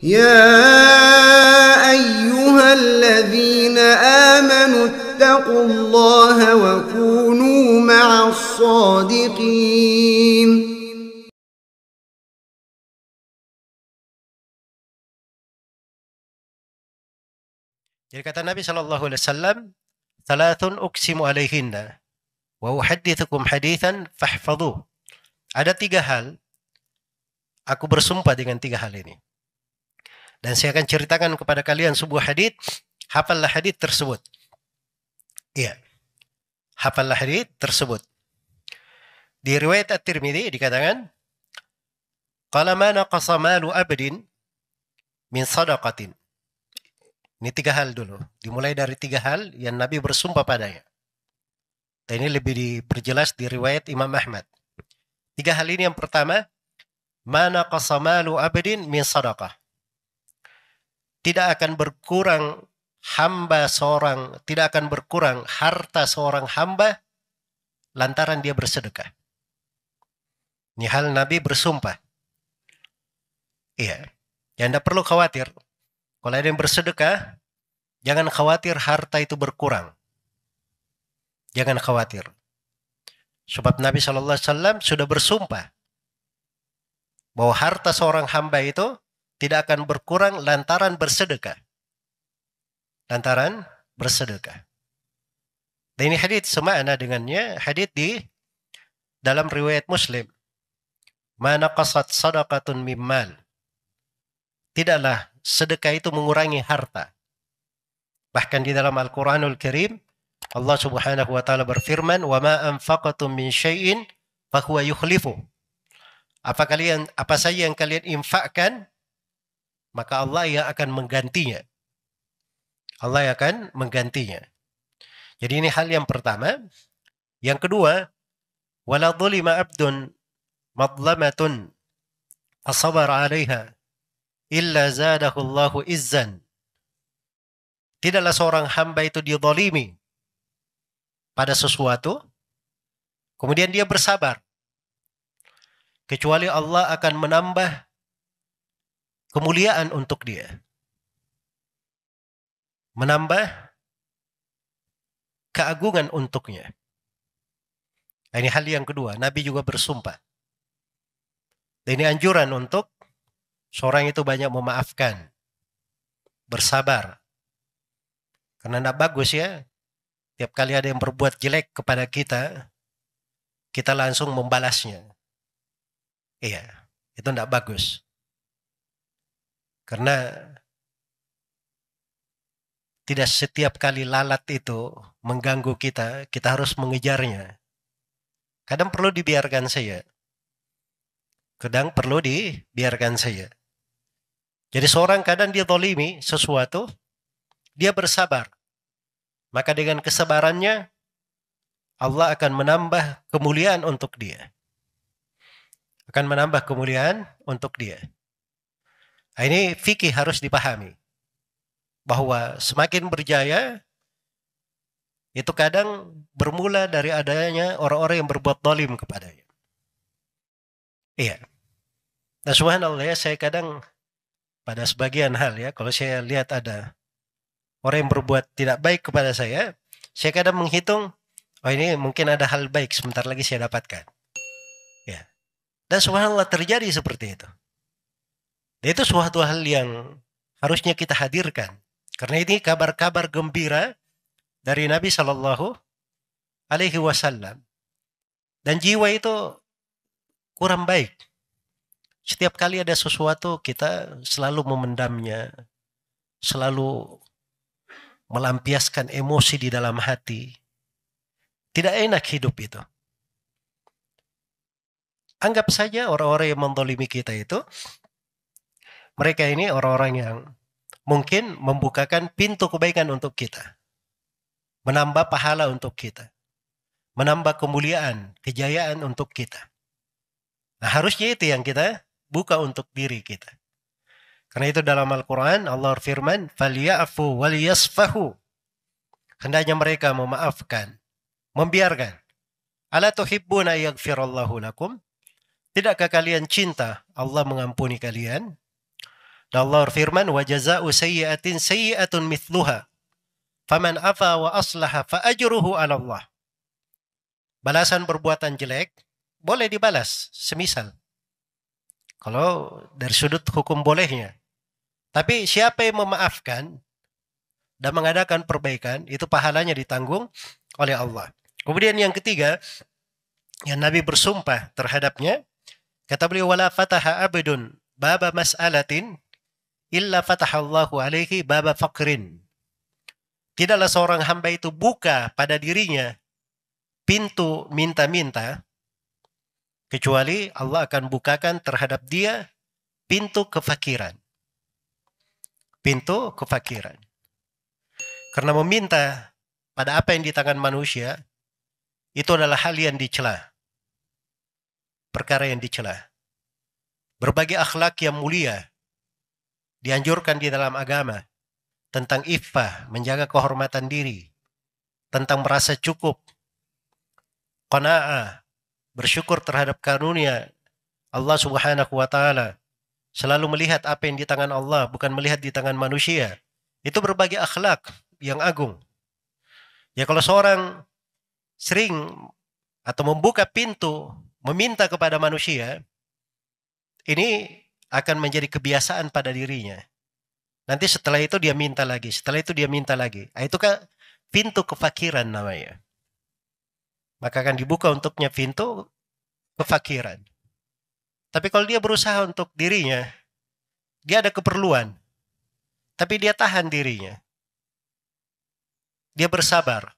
يا أيها الذين آمنوا اتقوا الله وكونوا مع الصادقين. Jadi kata Nabi SAW, "Thalathun uksimu alaihinna, wa uhaddithukum hadithan fahfadhuh." Ada 3 hal, aku bersumpah dengan 3 hal ini. Dan saya akan ceritakan kepada kalian sebuah hadits, hafallah hadits tersebut. Iya, hafallah hadits tersebut. Di riwayat At-Tirmidzi dikatakan, "Qala ma naqasa malu abdin min sadaqatin." Ini 3 hal dulu. Dimulai dari 3 hal yang Nabi bersumpah padanya. Dan ini lebih diperjelas di riwayat Imam Ahmad. 3 hal ini, yang pertama, ma naqasa malu abdin min sadaqah. Tidak akan berkurang tidak akan berkurang harta seorang hamba lantaran dia bersedekah. Ini hal Nabi bersumpah. Iya. Yang Anda perlu khawatir, kalau ada yang bersedekah, jangan khawatir harta itu berkurang. Jangan khawatir. Sebab Nabi SAW sudah bersumpah bahwa harta seorang hamba itu tidak akan berkurang lantaran bersedekah. Lantaran bersedekah. Dan ini hadits semakna dengannya hadits di dalam riwayat Muslim. Ma naqasat sadaqatun mimmal. Tidaklah sedekah itu mengurangi harta. Bahkan di dalam Al-Quranul Karim, Allah Subhanahu wa taala berfirman, "Wa ma anfaqatum min syai'in fahuwa yukhlifu." Apa saja yang kalian infakkan, maka Allah yang akan menggantinya. Allah yang akan menggantinya. Jadi ini hal yang pertama. Yang kedua, wala dhulima abdun madlamatun fasabara 'alaiha illa zadahu Allahu izzan. Tidaklah seorang hamba itu dizalimi pada sesuatu, kemudian dia bersabar, kecuali Allah akan menambah kemuliaan untuk dia. Menambah keagungan untuknya. Ini hal yang kedua, Nabi juga bersumpah. Dan ini anjuran untuk seorang itu banyak memaafkan, bersabar. Karena tidak bagus ya, tiap kali ada yang berbuat jelek kepada kita, kita langsung membalasnya. Iya, itu tidak bagus. Karena tidak setiap kali lalat itu mengganggu kita, kita harus mengejarnya. Kadang perlu dibiarkan saja. Kadang perlu dibiarkan saja. Jadi seorang kadang dia zalimi sesuatu, dia bersabar. Maka dengan kesabarannya, Allah akan menambah kemuliaan untuk dia. Akan menambah kemuliaan untuk dia. Nah, ini fikih harus dipahami. Bahwa semakin berjaya, itu kadang bermula dari adanya orang-orang yang berbuat zalim kepadanya. Iya. Nah subhanallah ya, saya kadang pada sebagian hal ya, kalau saya lihat ada orang yang berbuat tidak baik kepada saya kadang menghitung, oh ini mungkin ada hal baik sebentar lagi saya dapatkan. Ya. Dan subhanallah terjadi seperti itu. Dan itu suatu hal yang harusnya kita hadirkan. Karena ini kabar-kabar gembira dari Nabi Shallallahu Alaihi Wasallam. Dan jiwa itu kurang baik. Setiap kali ada sesuatu kita selalu memendamnya, selalu melampiaskan emosi di dalam hati. Tidak enak hidup itu. Anggap saja orang-orang yang menzalimi kita itu, mereka ini orang-orang yang mungkin membukakan pintu kebaikan untuk kita. Menambah pahala untuk kita. Menambah kemuliaan, kejayaan untuk kita. Nah harusnya itu yang kita buka untuk diri kita. Karena itu dalam Al-Quran Allah firman, فَلْيَعْفُوا وَلْيَصْفَحُوا. Hendaknya mereka memaafkan, membiarkan. أَلَا تُحِبُّونَ يَغْفِرَ اللَّهُ لَكُمْ. Tidakkah kalian cinta Allah mengampuni kalian? Dan Allah firman, wa jazaa'u sayyi'atin sayyi'atun mithluha. Faman afa wa aslaha fa ajruhu 'ala Allah. Balasan perbuatan jelek boleh dibalas, semisal. Kalau dari sudut hukum bolehnya. Tapi siapa yang memaafkan dan mengadakan perbaikan, itu pahalanya ditanggung oleh Allah. Kemudian yang ketiga, yang Nabi bersumpah terhadapnya, kata beliau, wala fataha abdun baba mas'alatin illa fatahallahu alaihi baba faqrin. Tidaklah seorang hamba itu buka pada dirinya pintu minta-minta, kecuali Allah akan bukakan terhadap dia pintu kefakiran. Pintu kefakiran. Karena meminta pada apa yang di tangan manusia, itu adalah hal yang dicela. Perkara yang dicela. Berbagai akhlak yang mulia dianjurkan di dalam agama. Tentang iffah, menjaga kehormatan diri. Tentang merasa cukup. Qana'ah, bersyukur terhadap karunia Allah subhanahu wa ta'ala. Selalu melihat apa yang di tangan Allah, bukan melihat di tangan manusia. Itu berbagai akhlak yang agung. Ya kalau seorang sering atau membuka pintu meminta kepada manusia, ini akan menjadi kebiasaan pada dirinya. Nanti setelah itu dia minta lagi, setelah itu dia minta lagi. Itu kan pintu kefakiran namanya. Maka akan dibuka untuknya pintu kefakiran. Tapi kalau dia berusaha untuk dirinya, dia ada keperluan, tapi dia tahan dirinya. Dia bersabar,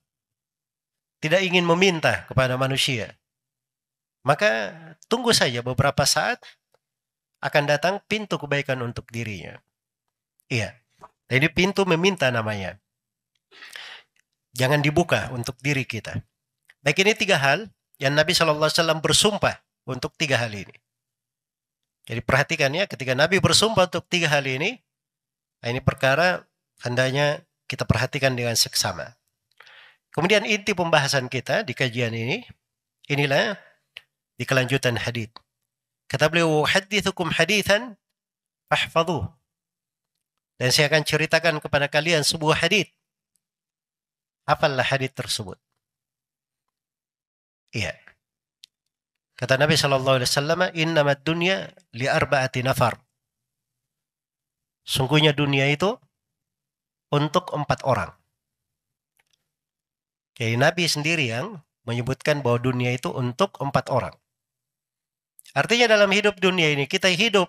tidak ingin meminta kepada manusia. Maka tunggu saja beberapa saat, akan datang pintu kebaikan untuk dirinya. Iya, ini pintu meminta namanya. Jangan dibuka untuk diri kita. Baik, ini 3 hal yang Nabi SAW bersumpah untuk 3 hal ini. Jadi perhatikan ya, ketika Nabi bersumpah untuk 3 hal ini perkara hendaknya kita perhatikan dengan seksama. Kemudian inti pembahasan kita di kajian ini, inilah di kelanjutan hadits. Kata beliau, hadithukum hadithan fahfadhuh. Dan saya akan ceritakan kepada kalian sebuah hadits. Hafallah hadits tersebut. Iya. Kata Nabi SAW, innamad dunya li arba'ati nafar. Sungguhnya dunia itu untuk 4 orang. Jadi Nabi sendiri yang menyebutkan bahwa dunia itu untuk 4 orang. Artinya dalam hidup dunia ini, kita hidup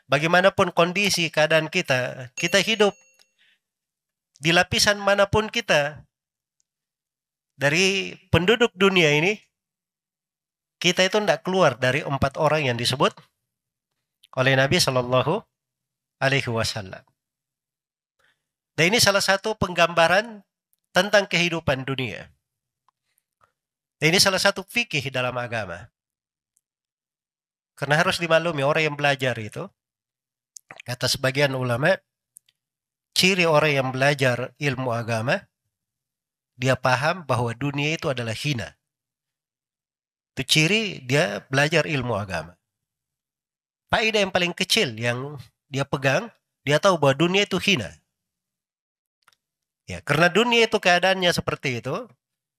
bagaimanapun kondisi keadaan kita, kita hidup di lapisan manapun kita, dari penduduk dunia ini, kita itu tidak keluar dari 4 orang yang disebut oleh Nabi Shallallahu Alaihi Wasallam. Dan ini salah satu penggambaran tentang kehidupan dunia. Dan ini salah satu fikih dalam agama. Karena harus dimaklumi orang yang belajar itu, kata sebagian ulama, ciri orang yang belajar ilmu agama, dia paham bahwa dunia itu adalah hina. Itu ciri dia belajar ilmu agama. Faedah yang paling kecil yang dia pegang, dia tahu bahwa dunia itu hina. Ya, karena dunia itu keadaannya seperti itu,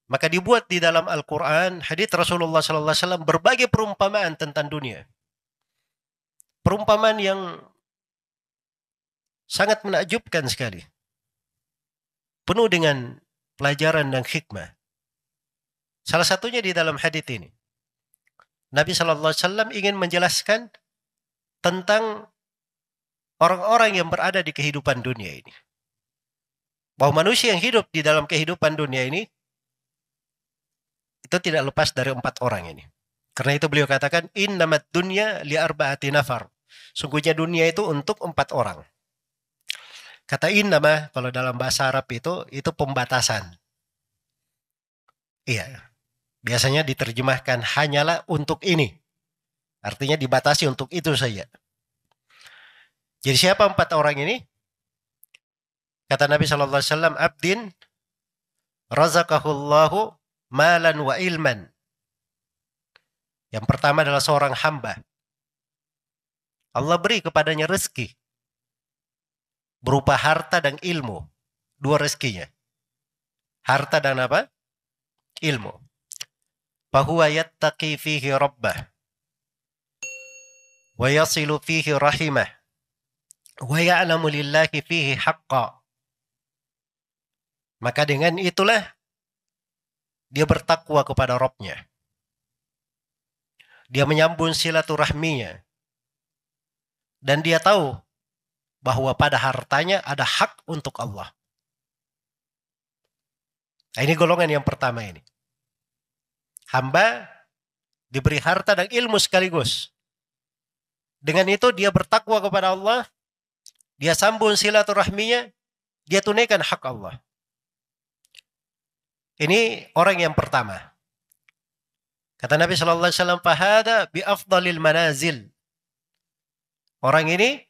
maka dibuat di dalam Al-Quran, hadits Rasulullah SAW, berbagai perumpamaan tentang dunia. Perumpamaan yang sangat menakjubkan sekali. Penuh dengan pelajaran dan hikmah. Salah satunya di dalam hadits ini. Nabi SAW ingin menjelaskan tentang orang-orang yang berada di kehidupan dunia ini. Bahwa manusia yang hidup di dalam kehidupan dunia ini, itu tidak lepas dari 4 orang ini. Karena itu beliau katakan, innamat dunya li arba'ati nafar. Sungguhnya dunia itu untuk 4 orang. Kata innama, kalau dalam bahasa Arab itu pembatasan. Iya. Biasanya diterjemahkan hanyalah untuk ini. Artinya dibatasi untuk itu saja. Jadi siapa 4 orang ini? Kata Nabi SAW, abdin razaqahullahu malan wa ilman. Yang pertama adalah seorang hamba. Allah beri kepadanya rezeki. berupa harta dan ilmu. Dua rezekinya. Harta dan apa? Ilmu. Fahuwa yattaqi fihi rabbah. Wa yasilu fihi rahimah. Wa ya'lamu lillahi fihi haqqa. Maka dengan itulah dia bertakwa kepada Rabb-nya. Dia menyambung silaturahminya. Dan dia tahu bahwa pada hartanya ada hak untuk Allah. Nah, ini golongan yang pertama ini. Hamba diberi harta dan ilmu sekaligus. Dengan itu dia bertakwa kepada Allah. Dia sambung silaturahminya. Dia tunaikan hak Allah. Ini orang yang pertama. Kata Nabi SAW, fahada bi afdalil manazil. Orang ini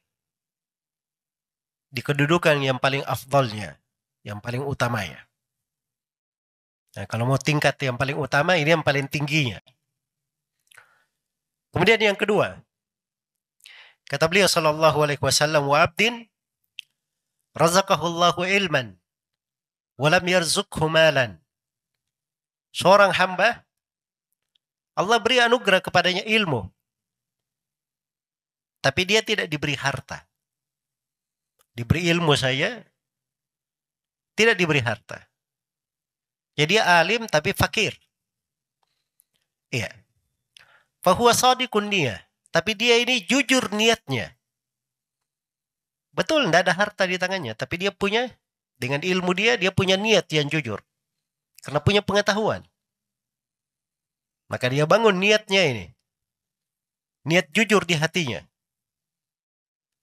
di kedudukan yang paling afdalnya, yang paling utamanya. Nah, kalau mau tingkat yang paling utama, ini yang paling tingginya. Kemudian yang kedua, kata beliau sallallahu alaihi wasallam, wa abdin razaqahullahu ilman wa lam yarzuqhu malan. Seorang hamba, Allah beri anugerah kepadanya ilmu, tapi dia tidak diberi harta. Diberi ilmu saja, tidak diberi harta. Jadi dia alim tapi fakir. Iya. Fahuwa shadiqun niyah. Tapi dia ini jujur niatnya. Betul, tidak ada harta di tangannya. Tapi dia punya, dengan ilmu dia punya niat yang jujur. Karena punya pengetahuan. Maka dia bangun niatnya ini. Niat jujur di hatinya.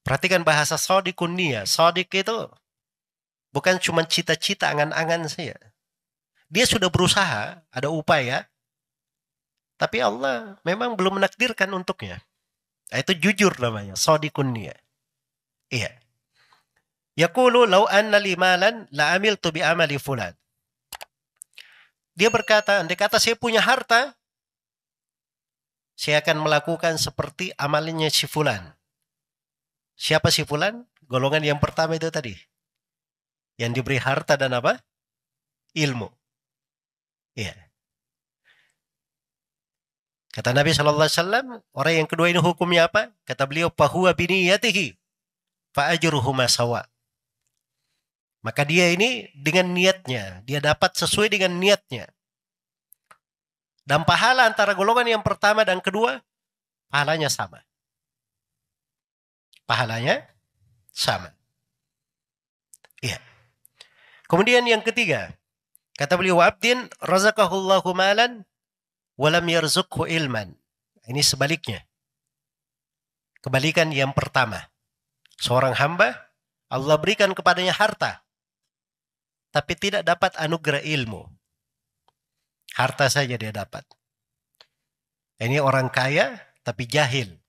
Perhatikan bahasa shadiqun niyah. Shadiq itu bukan cuma cita-cita, angan-angan saja. Dia sudah berusaha, ada upaya, tapi Allah memang belum menakdirkan untuknya. Nah, itu jujur namanya, shadiqun niyah. Iya. Yaqulu law anna li malan la amiltu bi amali fulan. Dia berkata, andai kata saya punya harta, saya akan melakukan seperti amalnya si fulan. Siapa si fulan? Golongan yang pertama itu tadi. Yang diberi harta dan apa? Ilmu. Iya. Kata Nabi SAW, orang yang kedua ini hukumnya apa? Kata beliau, fahuwa biniyatihi fa ajruhuma sawa. Maka dia ini dengan niatnya, dia dapat sesuai dengan niatnya. Dan pahala antara golongan yang pertama dan kedua, pahalanya sama. Pahalanya sama. Iya. Kemudian yang ketiga, kata beliau, abdin razaqahullahu malan walam yarzuqhu ilman. Ini sebaliknya. Kebalikan yang pertama. Seorang hamba, Allah berikan kepadanya harta, tapi tidak dapat anugerah ilmu. Harta saja dia dapat. Ini orang kaya, tapi jahil.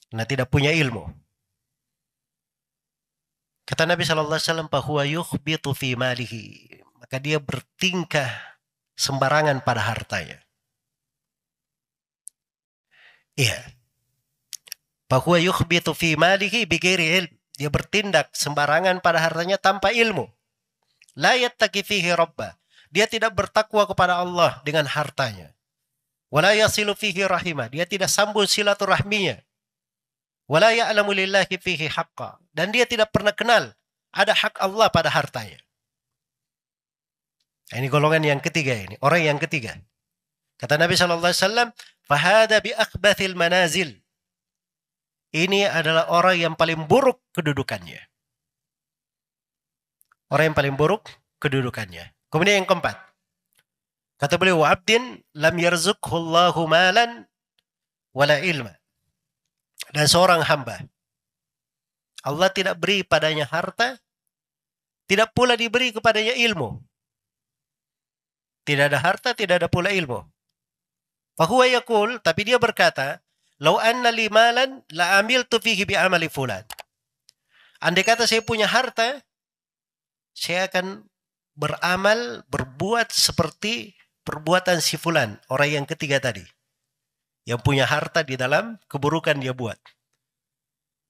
Karena tidak punya ilmu. Kata Nabi SAW, fahuwa yukhbitu fi malihi. Maka dia bertingkah sembarangan pada hartanya. Iya. Fahuwa yukhbitu fi malihi bighairi ilm. Dia bertindak sembarangan pada hartanya tanpa ilmu. La yattaqi fihi rabbah. Dia tidak bertakwa kepada Allah dengan hartanya. Wala yasilu fihi rahimah. Dia tidak sambung silaturahminya. Wala ya'lamu lillahi fihi haqqa. Dan dia tidak pernah kenal ada hak Allah pada hartanya. Ini golongan yang ketiga ini. Orang yang ketiga. Kata Nabi SAW, fahada bi akhbathil manazil. Ini adalah orang yang paling buruk kedudukannya. Orang yang paling buruk kedudukannya. Kemudian yang keempat. Kata beliau, wa abdin lam yarzuqhullahu malan wala ilma. Dan seorang hamba, Allah tidak beri padanya harta, tidak pula diberi kepadanya ilmu. Tidak ada harta, tidak ada pula ilmu. Fahuwa yaqul, tapi dia berkata, lau anna li malan la amiltu fihi bi amali fulan. Andai kata saya punya harta, saya akan beramal, berbuat seperti perbuatan si fulan, orang yang ketiga tadi. Yang punya harta di dalam keburukan dia buat.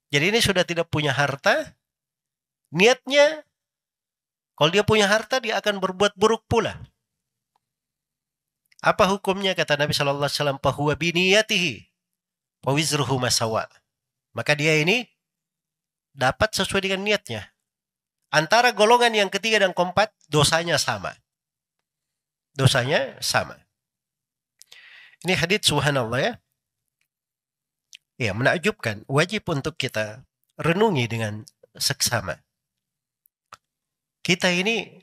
Jadi ini sudah tidak punya harta, niatnya, kalau dia punya harta, dia akan berbuat buruk pula. Apa hukumnya? Kata Nabi SAW, fahuwa biniyatihi wa wizruhu masawa. Maka dia ini dapat sesuai dengan niatnya. Antara golongan yang ketiga dan keempat, dosanya sama. Dosanya sama. Ini hadits subhanallah ya. Ya, menakjubkan. Wajib untuk kita renungi dengan seksama. Kita ini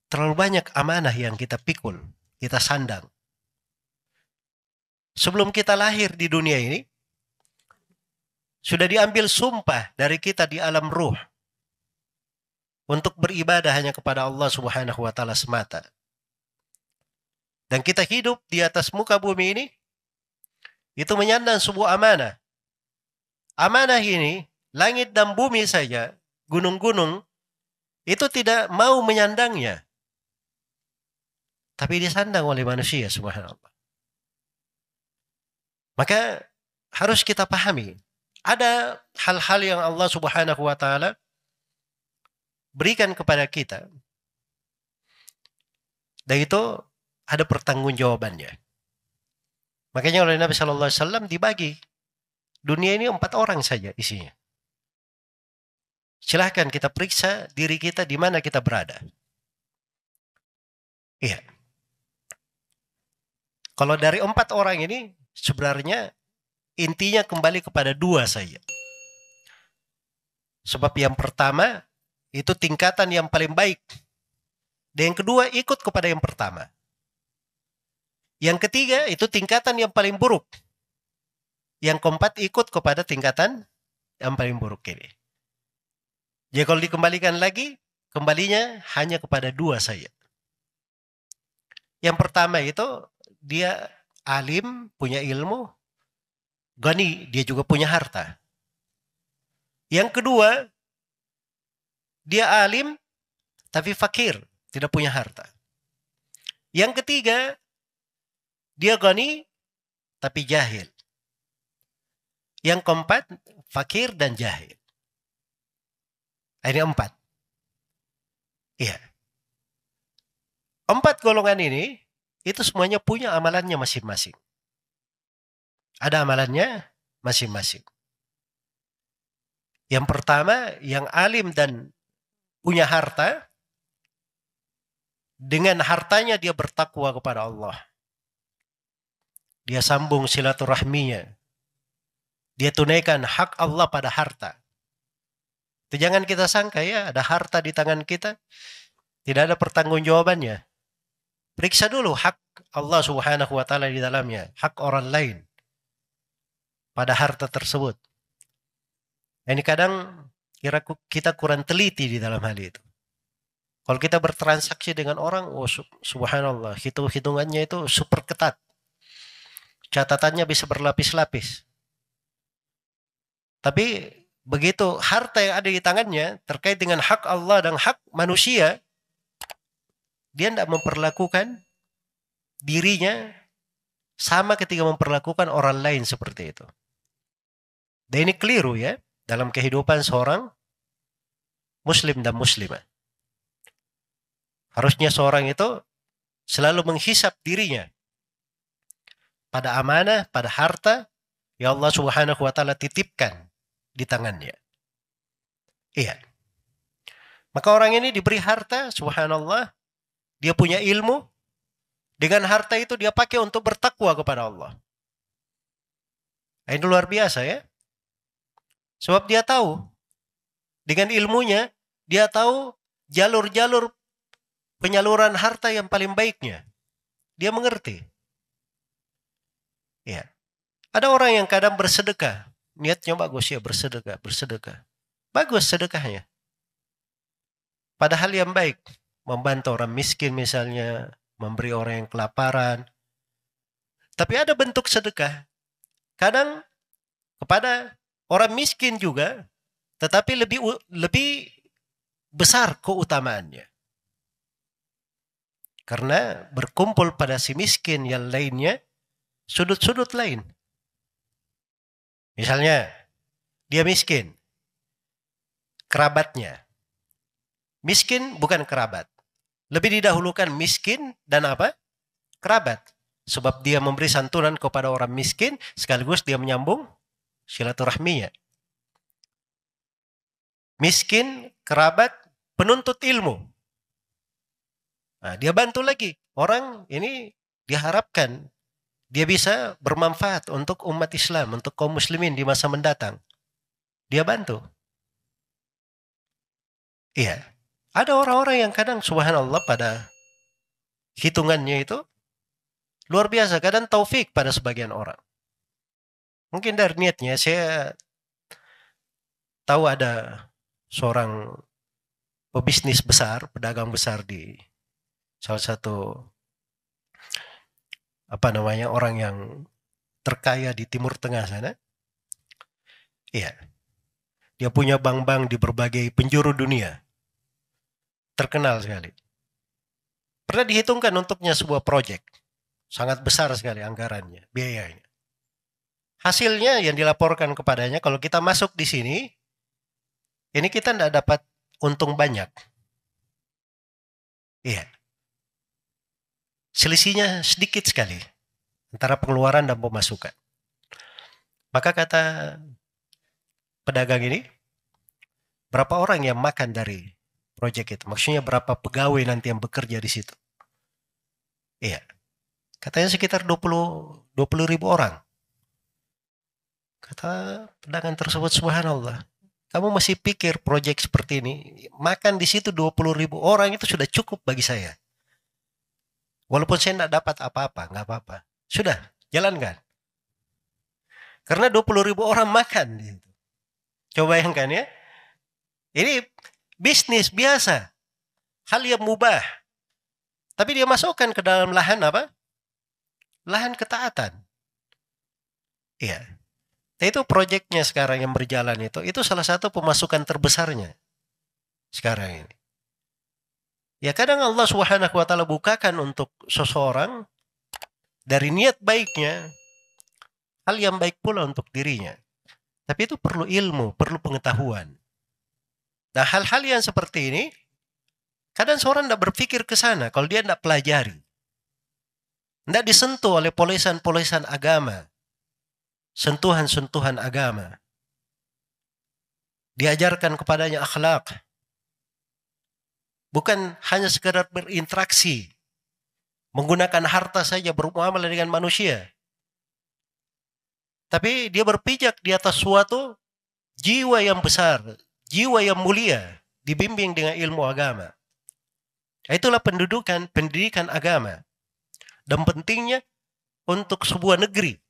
terlalu banyak amanah yang kita pikul, kita sandang. Sebelum kita lahir di dunia ini, sudah diambil sumpah dari kita di alam ruh untuk beribadah hanya kepada Allah Subhanahu wa taala semata. Dan kita hidup di atas muka bumi ini, itu menyandang sebuah amanah. Amanah ini, langit dan bumi saja, gunung-gunung, itu tidak mau menyandangnya. Tapi disandang oleh manusia, subhanallah. Maka harus kita pahami, ada hal-hal yang Allah Subhanahu wa taala berikan kepada kita. Dan itu ada pertanggungjawabannya. Makanya oleh Nabi sallallahu alaihi wasallam dibagi. Dunia ini 4 orang saja isinya. Silahkan kita periksa diri kita di mana kita berada. Iya. Kalau dari 4 orang ini sebenarnya intinya kembali kepada 2 saja. Sebab yang pertama itu tingkatan yang paling baik. Dan yang kedua ikut kepada yang pertama. Yang ketiga itu tingkatan yang paling buruk. Yang keempat ikut kepada tingkatan yang paling buruk ini. Jadi kalau dikembalikan lagi, kembalinya hanya kepada 2 saja. Yang pertama itu dia alim, punya ilmu, gani, dia juga punya harta. Yang kedua, dia alim tapi fakir, tidak punya harta. Yang ketiga, dia gani tapi jahil. Yang keempat, fakir dan jahil. Ini 4. Iya. 4 golongan ini, itu semuanya punya amalannya masing-masing. Ada amalannya masing-masing. Yang pertama, yang alim dan punya harta, dengan hartanya dia bertakwa kepada Allah. Dia sambung silaturahminya. Dia tunaikan hak Allah pada harta. Itu jangan kita sangka ya, ada harta di tangan kita, tidak ada pertanggungjawabannya. Periksa dulu hak Allah Subhanahu wa taala di dalamnya, hak orang lain pada harta tersebut. Ini kadang kita kurang teliti di dalam hal itu. Kalau kita bertransaksi dengan orang, oh subhanallah, hitungannya itu super ketat. Catatannya bisa berlapis-lapis. Tapi begitu harta yang ada di tangannya terkait dengan hak Allah dan hak manusia, dia tidak memperlakukan dirinya sama ketika memperlakukan orang lain seperti itu. Dan ini keliru ya dalam kehidupan seorang muslim dan muslimah. Harusnya seorang itu selalu menghisap dirinya pada amanah, pada harta yang Allah Subhanahu wa taala titipkan di tangannya. Iya. Maka orang ini diberi harta, subhanallah, dia punya ilmu, dengan harta itu dia pakai untuk bertakwa kepada Allah. Ini luar biasa ya. Sebab dia tahu, dengan ilmunya, dia tahu jalur-jalur penyaluran harta yang paling baiknya. Dia mengerti. Ya. Ada orang yang kadang bersedekah. Niatnya bagus ya, bersedekah. Bagus sedekahnya. Padahal yang baik. Membantu orang miskin misalnya. Memberi orang yang kelaparan. Tapi ada bentuk sedekah. Kadang kepada orang miskin juga. Tetapi lebih besar keutamaannya. Karena berkumpul pada si miskin yang lainnya. Sudut-sudut lain. Misalnya, dia miskin. kerabatnya. Miskin bukan kerabat. Lebih didahulukan miskin dan apa? Kerabat. Sebab dia memberi santunan kepada orang miskin, sekaligus dia menyambung silaturahminya. Miskin, kerabat, penuntut ilmu. Nah, dia bantu lagi. Orang ini diharapkan dia bisa bermanfaat untuk umat Islam, untuk kaum muslimin di masa mendatang. Dia bantu. Iya. Ada orang-orang yang kadang subhanallah pada hitungannya itu luar biasa. Kadang taufik pada sebagian orang. Mungkin dari niatnya saya tahu ada seorang pebisnis besar, pedagang besar di salah satu orang yang terkaya di Timur Tengah sana. Iya. Dia punya bank-bank di berbagai penjuru dunia. Terkenal sekali. Pernah dihitungkan untuknya sebuah proyek. Sangat besar sekali anggarannya, biayanya. Hasilnya yang dilaporkan kepadanya, kalau kita masuk di sini, ini kita tidak dapat untung banyak. Iya. Selisihnya sedikit sekali antara pengeluaran dan pemasukan. Maka kata pedagang ini, berapa orang yang makan dari proyek itu? Maksudnya berapa pegawai nanti yang bekerja di situ? Iya. Katanya sekitar 20 ribu orang. Kata pedagang tersebut, subhanallah. Kamu masih pikir proyek seperti ini, makan di situ 20 ribu orang itu sudah cukup bagi saya. Walaupun saya tidak dapat apa-apa, nggak apa-apa. Sudah, jalankan. Karena 20 ribu orang makan. Coba bayangkan ya. Ini bisnis biasa. Hal yang mubah. Tapi dia masukkan ke dalam lahan apa? Lahan ketaatan. Iya. Itu proyeknya sekarang yang berjalan itu salah satu pemasukan terbesarnya sekarang ini. Ya kadang Allah Subhanahu wa taala bukakan untuk seseorang dari niat baiknya hal yang baik pula untuk dirinya. Tapi itu perlu ilmu, perlu pengetahuan. Nah, hal-hal yang seperti ini kadang seorang tidak berpikir ke sana kalau dia tidak pelajari. Tidak disentuh oleh polesan-polesan agama. Sentuhan-sentuhan agama. Diajarkan kepadanya akhlak. Bukan hanya sekadar berinteraksi. Menggunakan harta saja bermuamalah dengan manusia. Tapi dia berpijak di atas suatu jiwa yang besar. Jiwa yang mulia. Dibimbing dengan ilmu agama. Itulah pendidikan agama. Dan pentingnya untuk sebuah negeri.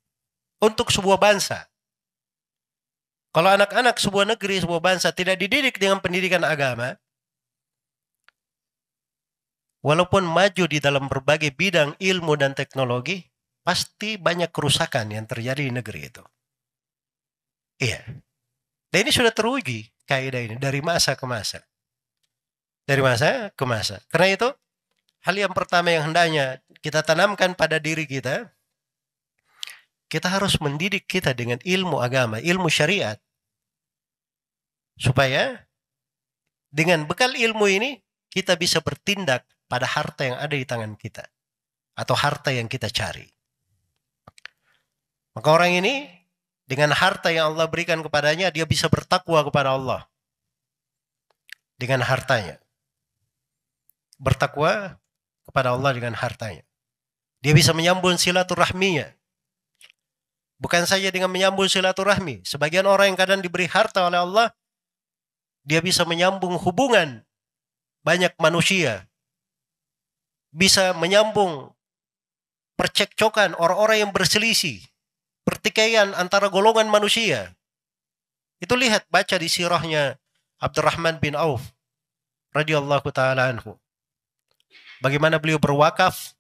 Untuk sebuah bangsa. Kalau anak-anak sebuah negeri, sebuah bangsa tidak dididik dengan pendidikan agama, walaupun maju di dalam berbagai bidang ilmu dan teknologi, pasti banyak kerusakan yang terjadi di negeri itu. Iya. Dan ini sudah teruji kaidah ini dari masa ke masa. Dari masa ke masa. Karena itu, hal yang pertama yang hendaknya kita tanamkan pada diri kita harus mendidik kita dengan ilmu agama, ilmu syariat. Supaya dengan bekal ilmu ini, kita bisa bertindak pada harta yang ada di tangan kita. Atau harta yang kita cari. Maka orang ini, dengan harta yang Allah berikan kepadanya, dia bisa bertakwa kepada Allah. Dengan hartanya. Bertakwa kepada Allah dengan hartanya. Dia bisa menyambung silaturahminya. Bukan saja dengan menyambung silaturahmi. Sebagian orang yang kadang diberi harta oleh Allah, dia bisa menyambung hubungan banyak manusia. Bisa menyambung percekcokan orang-orang yang berselisih. Pertikaian antara golongan manusia. Itu lihat, baca di sirahnya Abdurrahman bin Auf radhiyallahu ta'ala anhu. Bagaimana beliau berwakaf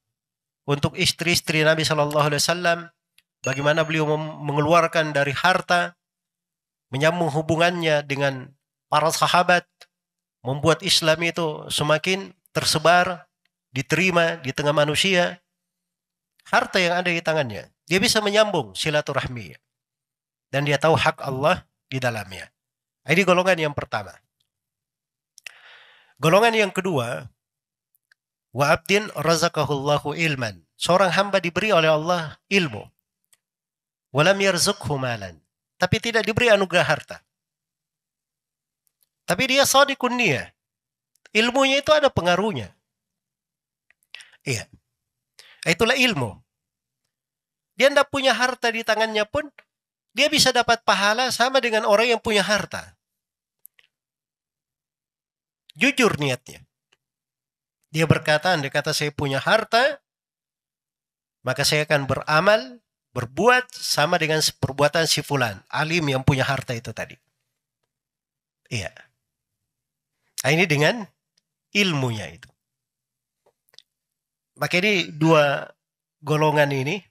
untuk istri-istri Nabi SAW. Bagaimana beliau mengeluarkan dari harta, menyambung hubungannya dengan para sahabat, membuat Islam itu semakin tersebar, diterima di tengah manusia. Harta yang ada di tangannya, dia bisa menyambung silaturahmi. Dan dia tahu hak Allah di dalamnya. Ini golongan yang pertama. Golongan yang kedua, wa abdin razaqahullahu ilman. Seorang hamba diberi oleh Allah ilmu. Walam yarzuqhu malan. Tapi tidak diberi anugerah harta. Tapi dia shadiqun niyah. Ilmunya itu ada pengaruhnya. Iya. Itulah ilmu. Dia tidak punya harta di tangannya pun, dia bisa dapat pahala sama dengan orang yang punya harta. Jujur niatnya. Dia berkata, andai kata saya punya harta, maka saya akan beramal, berbuat sama dengan perbuatan si fulan, alim yang punya harta itu tadi. Iya. Nah, ini dengan ilmunya itu. Maka ini dua golongan ini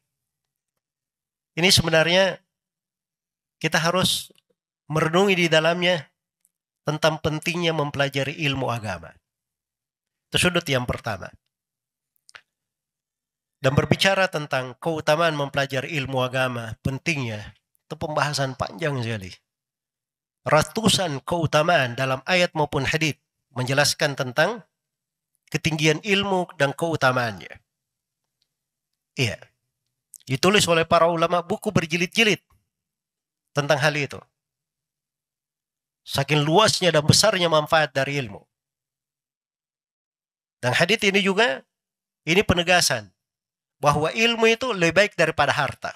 sebenarnya kita harus merenungi di dalamnya tentang pentingnya mempelajari ilmu agama. Itu sudut yang pertama. Dan berbicara tentang keutamaan mempelajari ilmu agama, pentingnya, itu pembahasan panjang sekali. Ratusan keutamaan dalam ayat maupun hadits menjelaskan tentang ketinggian ilmu dan keutamaannya. Iya. Ditulis oleh para ulama buku berjilid-jilid tentang hal itu. Saking luasnya dan besarnya manfaat dari ilmu. Dan hadits ini juga, ini penegasan bahwa ilmu itu lebih baik daripada harta.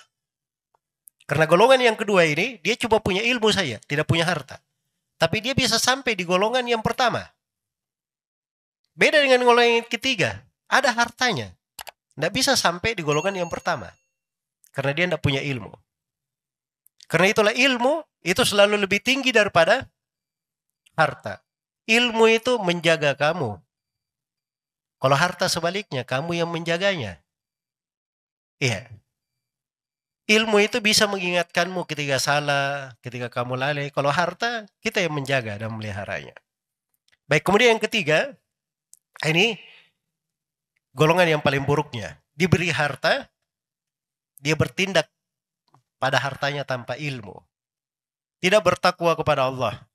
Karena golongan yang kedua ini, dia cuma punya ilmu saja, tidak punya harta. Tapi dia bisa sampai di golongan yang pertama. Beda dengan golongan yang ketiga, ada hartanya. Tidak bisa sampai di golongan yang pertama. Karena dia tidak punya ilmu. Karena itulah ilmu itu selalu lebih tinggi daripada harta. Ilmu itu menjaga kamu. Kalau harta sebaliknya, kamu yang menjaganya. Iya. Ilmu itu bisa mengingatkanmu ketika salah, ketika kamu lalai. Kalau harta, kita yang menjaga dan meliharanya. Baik, kemudian yang ketiga, ini golongan yang paling buruknya. Diberi harta, dia bertindak pada hartanya tanpa ilmu. Tidak bertakwa kepada Allah.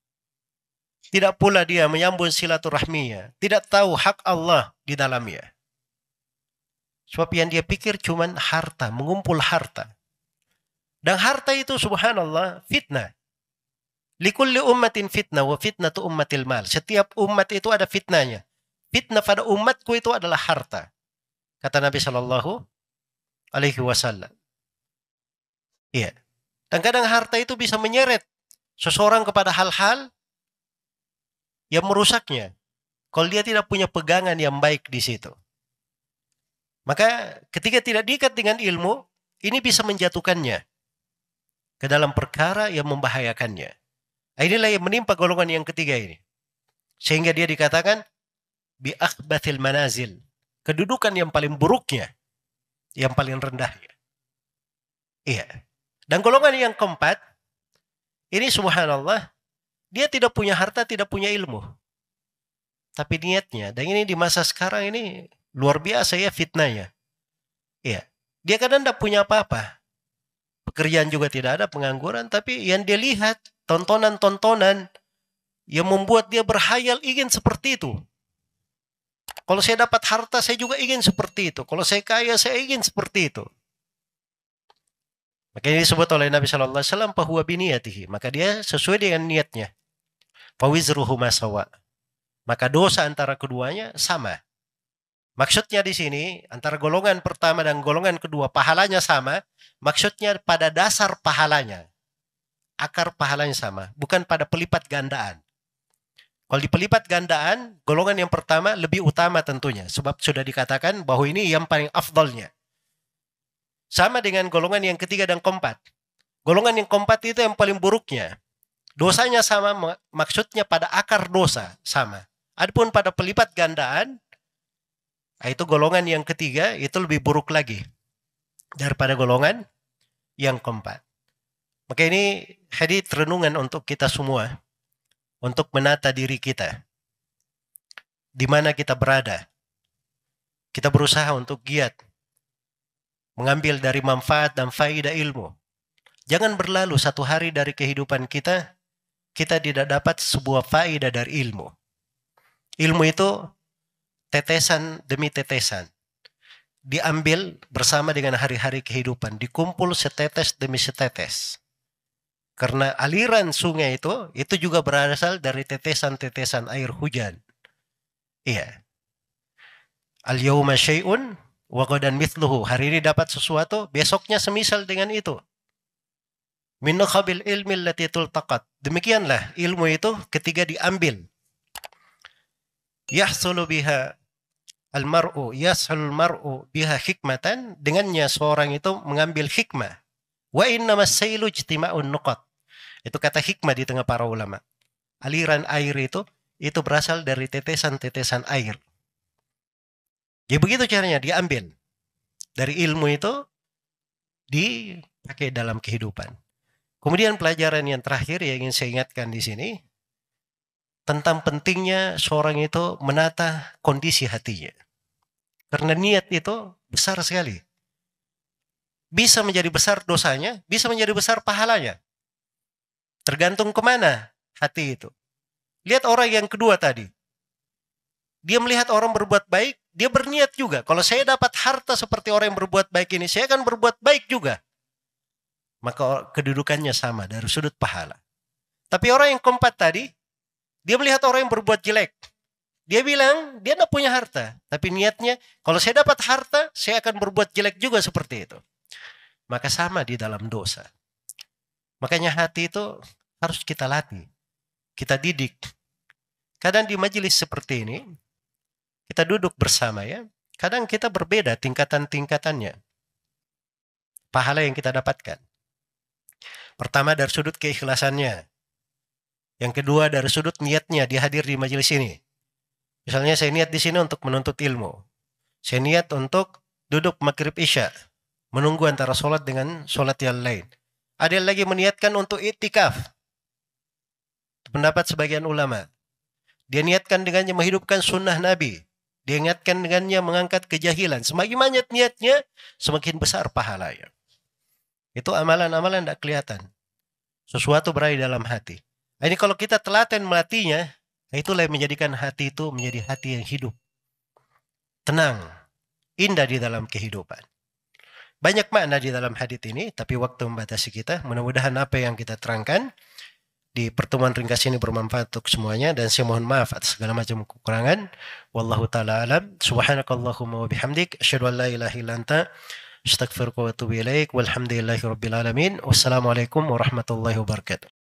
Tidak pula dia menyambung silaturahminya. Tidak tahu hak Allah di dalamnya. Sebab yang dia pikir cuma harta, mengumpul harta. Dan harta itu subhanallah fitnah. Likulli ummatin fitnah wa fitnatu ummatil mal. Setiap umat itu ada fitnahnya. Fitnah pada umatku itu adalah harta. Kata Nabi SAW. Iya. Dan kadang harta itu bisa menyeret seseorang kepada hal-hal yang merusaknya. Kalau dia tidak punya pegangan yang baik di situ. Maka ketika tidak diikat dengan ilmu, ini bisa menjatuhkannya ke dalam perkara yang membahayakannya. Inilah yang menimpa golongan yang ketiga ini. Sehingga dia dikatakan bi akhbathil manazil. Kedudukan yang paling buruknya, yang paling rendahnya. Iya. Dan golongan yang keempat, ini subhanallah, dia tidak punya harta, tidak punya ilmu. Tapi niatnya, dan ini di masa sekarang ini luar biasa ya fitnahnya. Iya. Dia kadang tidak punya apa-apa. Pekerjaan juga tidak ada, pengangguran. Tapi yang dia lihat, tontonan-tontonan yang membuat dia berhayal ingin seperti itu. Kalau saya dapat harta, saya juga ingin seperti itu. Kalau saya kaya, saya ingin seperti itu. Maka ini disebut oleh Nabi SAW, fahuwa biniyatihi. Maka dia sesuai dengan niatnya. Fawizruhu masawa. Maka dosa antara keduanya sama. Maksudnya di sini, antara golongan pertama dan golongan kedua, pahalanya sama. Maksudnya pada dasar pahalanya. Akar pahalanya sama. Bukan pada pelipat gandaan. Kalau di pelipat gandaan, golongan yang pertama lebih utama tentunya. Sebab sudah dikatakan bahwa ini yang paling afdalnya. Sama dengan golongan yang ketiga dan keempat. Golongan yang keempat itu yang paling buruknya. Dosanya sama, maksudnya pada akar dosa sama. Adapun pada pelipat gandaan, itu golongan yang ketiga itu lebih buruk lagi daripada golongan yang keempat. Maka ini hadits renungan untuk kita semua, untuk menata diri kita. Di mana kita berada. Kita berusaha untuk giat mengambil dari manfaat dan faedah ilmu. Jangan berlalu satu hari dari kehidupan kita tidak dapat sebuah faedah dari ilmu. Ilmu itu tetesan demi tetesan. Diambil bersama dengan hari-hari kehidupan. Dikumpul setetes demi setetes. Karena aliran sungai itu juga berasal dari tetesan-tetesan air hujan. Iya. Al-yawma syai'un wa ghadan mithluhu. Hari ini dapat sesuatu, besoknya semisal dengan itu. Min nukhabil ilmi allati tultaqat. Demikianlah ilmu itu ketika diambil. Yahsulu biha yashul mar'u biha hikmatan. Dengannya seorang itu mengambil hikmah. Wa innamas sailu ijtima'un nuqat. Itu kata hikmah di tengah para ulama. Aliran air itu berasal dari tetesan-tetesan air. Ya begitu caranya diambil. Dari ilmu itu dipakai dalam kehidupan. Kemudian pelajaran yang terakhir yang ingin saya ingatkan di sini tentang pentingnya seorang itu menata kondisi hatinya. Karena niat itu besar sekali. Bisa menjadi besar dosanya, bisa menjadi besar pahalanya. Tergantung kemana hati itu. Lihat orang yang kedua tadi. Dia melihat orang berbuat baik, dia berniat juga. Kalau saya dapat harta seperti orang yang berbuat baik ini, saya akan berbuat baik juga. Maka kedudukannya sama dari sudut pahala. Tapi orang yang keempat tadi, dia melihat orang yang berbuat jelek. Dia bilang, dia tidak punya harta. Tapi niatnya, kalau saya dapat harta, saya akan berbuat jelek juga seperti itu. Maka sama di dalam dosa. Makanya hati itu harus kita latih. Kita didik. Kadang di majelis seperti ini, kita duduk bersama ya. Kadang kita berbeda tingkatan-tingkatannya. Pahala yang kita dapatkan. Pertama dari sudut keikhlasannya. Yang kedua dari sudut niatnya dia hadir di majelis ini. Misalnya saya niat di sini untuk menuntut ilmu. Saya niat untuk duduk maghrib isya. Menunggu antara sholat dengan sholat yang lain. Ada yang lagi meniatkan untuk iktikaf. Pendapat sebagian ulama. Dia niatkan dengannya menghidupkan sunnah Nabi. Dia niatkan dengannya mengangkat kejahilan. Semakin banyak niatnya, semakin besar pahalanya. Itu amalan-amalan tidak kelihatan. Sesuatu berada dalam hati. Ini kalau kita telaten melatihnya, itulah yang menjadikan hati itu menjadi hati yang hidup. Tenang, indah di dalam kehidupan. Banyak makna di dalam hadits ini, tapi waktu membatasi kita. Mudah-mudahan apa yang kita terangkan di pertemuan ringkas ini bermanfaat untuk semuanya. Dan saya mohon maaf atas segala macam kekurangan. Wallahu ta'ala alam. Subhanakallahumma wa bihamdik. Asyhadu an la ilaha illa anta. Astaghfiruka wa atubu ilaik. Walhamdulillahi rabbil alamin. Wassalamualaikum warahmatullahi wabarakatuh.